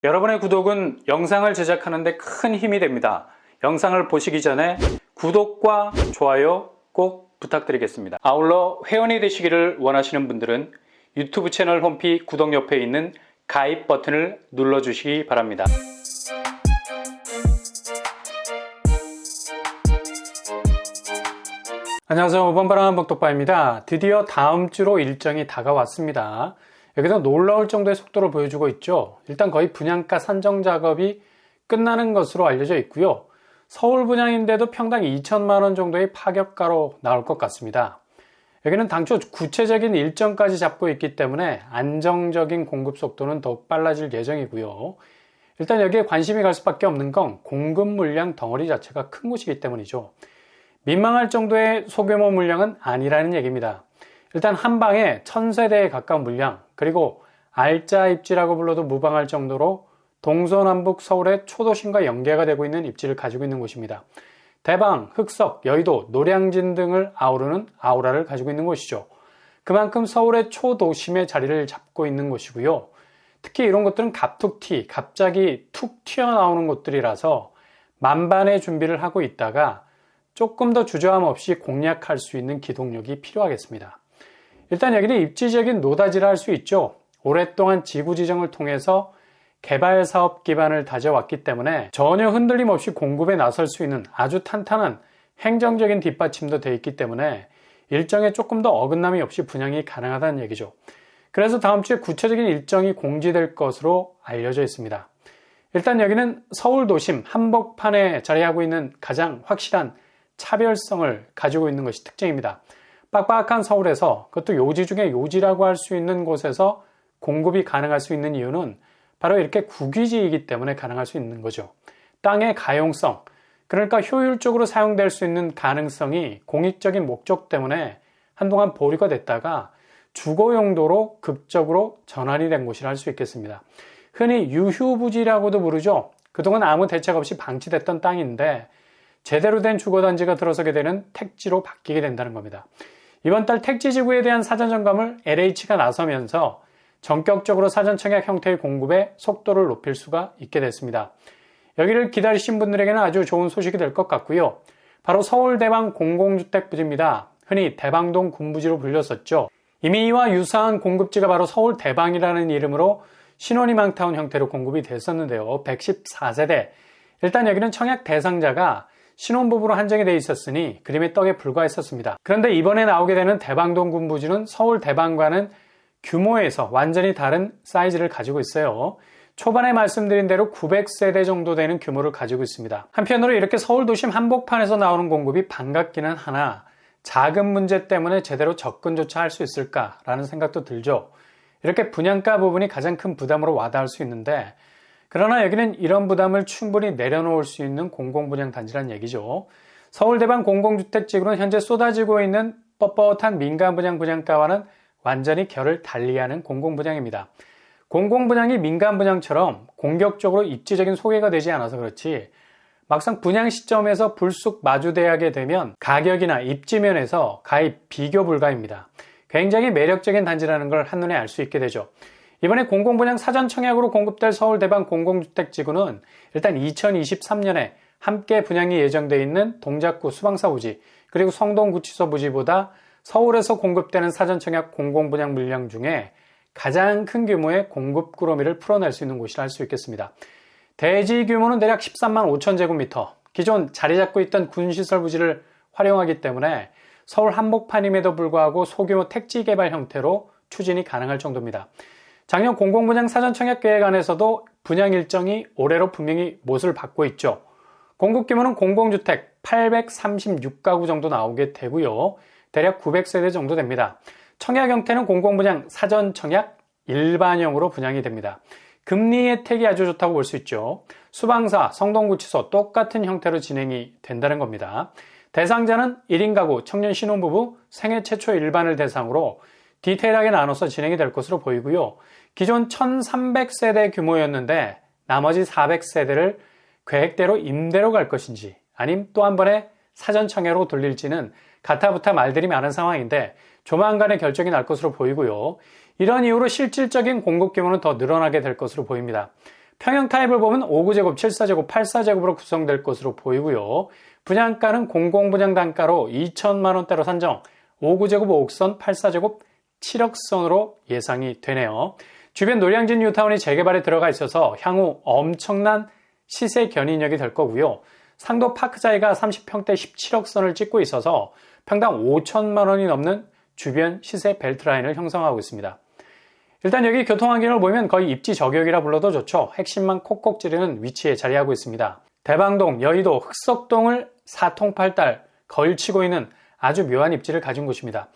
여러분의 구독은 영상을 제작하는 데 큰 힘이 됩니다. 영상을 보시기 전에 구독과 좋아요 꼭 부탁드리겠습니다. 아울러 회원이 되시기를 원하시는 분들은 유튜브 채널 홈피 구독 옆에 있는 가입 버튼을 눌러주시기 바랍니다. 안녕하세요. 번바람 복독바입니다. 드디어 다음 주로 일정이 다가왔습니다. 여기서 놀라울 정도의 속도를 보여주고 있죠. 일단 거의 분양가 산정 작업이 끝나는 것으로 알려져 있고요. 서울 분양인데도 평당 2천만 원 정도의 파격가로 나올 것 같습니다. 여기는 당초 구체적인 일정까지 잡고 있기 때문에 안정적인 공급 속도는 더욱 빨라질 예정이고요. 일단 여기에 관심이 갈 수밖에 없는 건 공급 물량 덩어리 자체가 큰 곳이기 때문이죠. 민망할 정도의 소규모 물량은 아니라는 얘기입니다. 일단 한 방에 1000세대에 가까운 물량, 그리고 알짜 입지라고 불러도 무방할 정도로 동서남북 서울의 초도심과 연계가 되고 있는 입지를 가지고 있는 곳입니다. 대방, 흑석, 여의도, 노량진 등을 아우르는 아우라를 가지고 있는 곳이죠. 그만큼 서울의 초도심의 자리를 잡고 있는 곳이고요. 특히 이런 것들은 갑툭튀, 갑자기 툭 튀어나오는 곳들이라서 만반의 준비를 하고 있다가 조금 더 주저함 없이 공략할 수 있는 기동력이 필요하겠습니다. 일단 여기는 입지적인 노다지라 할 수 있죠. 오랫동안 지구 지정을 통해서 개발 사업 기반을 다져왔기 때문에 전혀 흔들림 없이 공급에 나설 수 있는 아주 탄탄한 행정적인 뒷받침도 되어 있기 때문에 일정에 조금 더 어긋남이 없이 분양이 가능하다는 얘기죠. 그래서 다음 주에 구체적인 일정이 공지될 것으로 알려져 있습니다. 일단 여기는 서울 도심 한복판에 자리하고 있는 가장 확실한 차별성을 가지고 있는 것이 특징입니다. 빡빡한 서울에서, 그것도 요지 중에 요지라고 할 수 있는 곳에서 공급이 가능할 수 있는 이유는 바로 이렇게 국위지이기 때문에 가능할 수 있는 거죠. 땅의 가용성, 그러니까 효율적으로 사용될 수 있는 가능성이 공익적인 목적 때문에 한동안 보류가 됐다가 주거 용도로 극적으로 전환이 된 곳이라 할 수 있겠습니다. 흔히 유휴부지라고도 부르죠. 그동안 아무 대책 없이 방치됐던 땅인데 제대로 된 주거단지가 들어서게 되는 택지로 바뀌게 된다는 겁니다. 이번 달 택지지구에 대한 사전점검을 LH가 나서면서 전격적으로 사전청약 형태의 공급에 속도를 높일 수가 있게 됐습니다. 여기를 기다리신 분들에게는 아주 좋은 소식이 될 것 같고요. 바로 서울 대방 공공주택 부지입니다. 흔히 대방동 군부지로 불렸었죠. 이미 이와 유사한 공급지가 바로 서울 대방이라는 이름으로 신혼희망타운 형태로 공급이 됐었는데요. 114세대. 일단 여기는 청약 대상자가 신혼부부로 한정이 되어 있었으니 그림의 떡에 불과했었습니다. 그런데 이번에 나오게 되는 대방동 군부지는 서울 대방과는 규모에서 완전히 다른 사이즈를 가지고 있어요. 초반에 말씀드린 대로 900세대 정도 되는 규모를 가지고 있습니다. 한편으로 이렇게 서울 도심 한복판에서 나오는 공급이 반갑기는 하나 자금 문제 때문에 제대로 접근조차 할 수 있을까라는 생각도 들죠. 이렇게 분양가 부분이 가장 큰 부담으로 와닿을 수 있는데 그러나 여기는 이런 부담을 충분히 내려놓을 수 있는 공공분양단지란 얘기죠. 서울대방 공공주택지구는 현재 쏟아지고 있는 뻣뻣한 민간분양 분양가와는 완전히 결을 달리하는 공공분양입니다. 공공분양이 민간분양처럼 공격적으로 입지적인 소개가 되지 않아서 그렇지 막상 분양 시점에서 불쑥 마주대하게 되면 가격이나 입지면에서 가입 비교 불가입니다. 굉장히 매력적인 단지라는 걸 한눈에 알 수 있게 되죠. 이번에 공공분양 사전청약으로 공급될 서울 대방 공공주택지구는 일단 2023년에 함께 분양이 예정되어 있는 동작구 수방사 부지 그리고 성동구치소 부지보다 서울에서 공급되는 사전청약 공공분양 물량 중에 가장 큰 규모의 공급 꾸러미를 풀어낼 수 있는 곳이라 할 수 있겠습니다. 대지 규모는 대략 13만 5천 제곱미터, 기존 자리 잡고 있던 군시설 부지를 활용하기 때문에 서울 한복판임에도 불구하고 소규모 택지 개발 형태로 추진이 가능할 정도입니다. 작년 공공분양 사전청약계획안에서도 분양 일정이 올해로 분명히 못을 받고 있죠. 공급 규모는 공공주택 836가구 정도 나오게 되고요. 대략 900세대 정도 됩니다. 청약 형태는 공공분양 사전청약 일반형으로 분양이 됩니다. 금리 혜택이 아주 좋다고 볼 수 있죠. 수방사, 성동구치소 똑같은 형태로 진행이 된다는 겁니다. 대상자는 1인 가구, 청년 신혼부부, 생애 최초 일반을 대상으로 디테일하게 나눠서 진행이 될 것으로 보이고요. 기존 1300세대 규모였는데 나머지 400세대를 계획대로 임대로 갈 것인지 아님 또 한 번에 사전청약으로 돌릴지는 가타부타 말들이 많은 상황인데 조만간에 결정이 날 것으로 보이고요. 이런 이유로 실질적인 공급 규모는 더 늘어나게 될 것으로 보입니다. 평형 타입을 보면 5구제곱, 7사제곱, 8사제곱으로 구성될 것으로 보이고요. 분양가는 공공분양 단가로 2천만 원대로 산정, 5구제곱 5억선, 8사제곱 7억선으로 예상이 되네요. 주변 노량진 뉴타운이 재개발에 들어가 있어서 향후 엄청난 시세 견인력이 될 거고요. 상도 파크자이가 30평대 17억선을 찍고 있어서 평당 5천만 원이 넘는 주변 시세 벨트라인을 형성하고 있습니다. 일단 여기 교통환경을 보면 거의 입지 저격이라 불러도 좋죠. 핵심만 콕콕 찌르는 위치에 자리하고 있습니다. 대방동, 여의도, 흑석동을 4통팔달 걸치고 있는 아주 묘한 입지를 가진 곳입니다.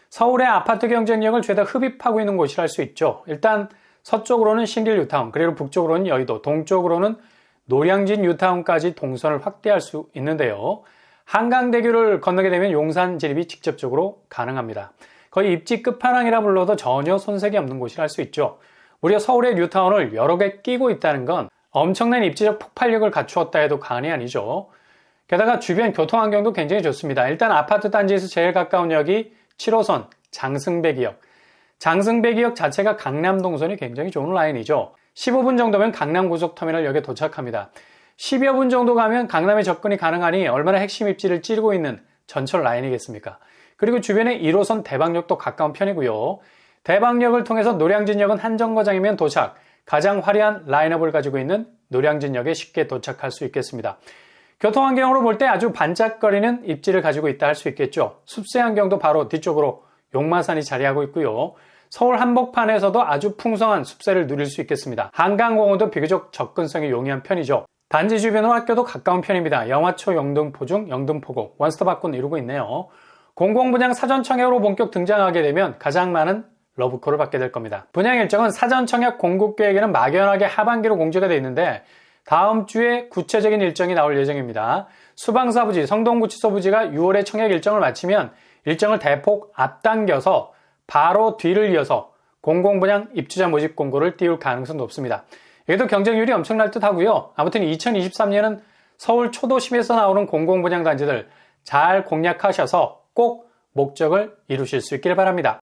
서울의 아파트 경쟁력을 죄다 흡입하고 있는 곳이라 할 수 있죠. 일단 서쪽으로는 신길 뉴타운, 그리고 북쪽으로는 여의도, 동쪽으로는 노량진 뉴타운까지 동선을 확대할 수 있는데요. 한강대교를 건너게 되면 용산 진입이 직접적으로 가능합니다. 거의 입지 끝판왕이라 불러도 전혀 손색이 없는 곳이라 할 수 있죠. 무려 서울의 뉴타운을 여러 개 끼고 있다는 건 엄청난 입지적 폭발력을 갖추었다 해도 과언이 아니죠. 게다가 주변 교통환경도 굉장히 좋습니다. 일단 아파트 단지에서 제일 가까운 역이 7호선 장승배기역. 장승배기역 자체가 강남 동선이 굉장히 좋은 라인이죠. 15분 정도면 강남고속터미널역에 도착합니다. 10여 분 정도 가면 강남에 접근이 가능하니 얼마나 핵심 입지를 찌르고 있는 전철 라인이겠습니까? 그리고 주변에 1호선 대방역도 가까운 편이고요. 대방역을 통해서 노량진역은 한 정거장이면 도착, 가장 화려한 라인업을 가지고 있는 노량진역에 쉽게 도착할 수 있겠습니다. 교통환경으로 볼 때 아주 반짝거리는 입지를 가지고 있다 할 수 있겠죠. 숲세환경도 바로 뒤쪽으로 용마산이 자리하고 있고요. 서울 한복판에서도 아주 풍성한 숲세를 누릴 수 있겠습니다. 한강공원도 비교적 접근성이 용이한 편이죠. 단지 주변으로 학교도 가까운 편입니다. 영화초, 영등포중, 영등포고 원스톱 학군 이루고 있네요. 공공분양 사전청약으로 본격 등장하게 되면 가장 많은 러브콜을 받게 될 겁니다. 분양 일정은 사전청약 공급계획에는 막연하게 하반기로 공지가 되어 있는데 다음 주에 구체적인 일정이 나올 예정입니다. 수방사 부지, 성동구치소 부지가 6월에 청약 일정을 마치면 일정을 대폭 앞당겨서 바로 뒤를 이어서 공공분양 입주자 모집 공고를 띄울 가능성이 높습니다. 여기도 경쟁률이 엄청날 듯 하고요. 아무튼 2023년은 서울 초도심에서 나오는 공공분양 단지들 잘 공략하셔서 꼭 목적을 이루실 수 있길 바랍니다.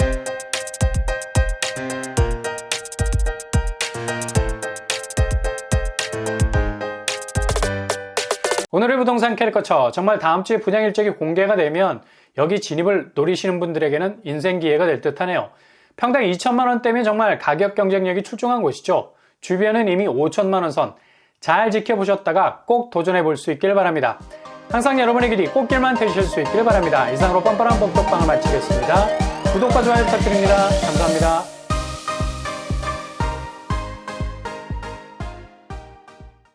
오늘의 부동산 캐리커처, 정말 다음 주에 분양 일정이 공개가 되면 여기 진입을 노리시는 분들에게는 인생 기회가 될 듯하네요. 평당 2천만 원대면 정말 가격 경쟁력이 출중한 곳이죠. 주변은 이미 5천만 원 선 잘 지켜보셨다가 꼭 도전해 볼 수 있길 바랍니다. 항상 여러분의 길이 꽃길만 되실 수 있길 바랍니다. 이상으로 뻔뻔한 복덕방을 마치겠습니다. 구독과 좋아요 부탁드립니다. 감사합니다.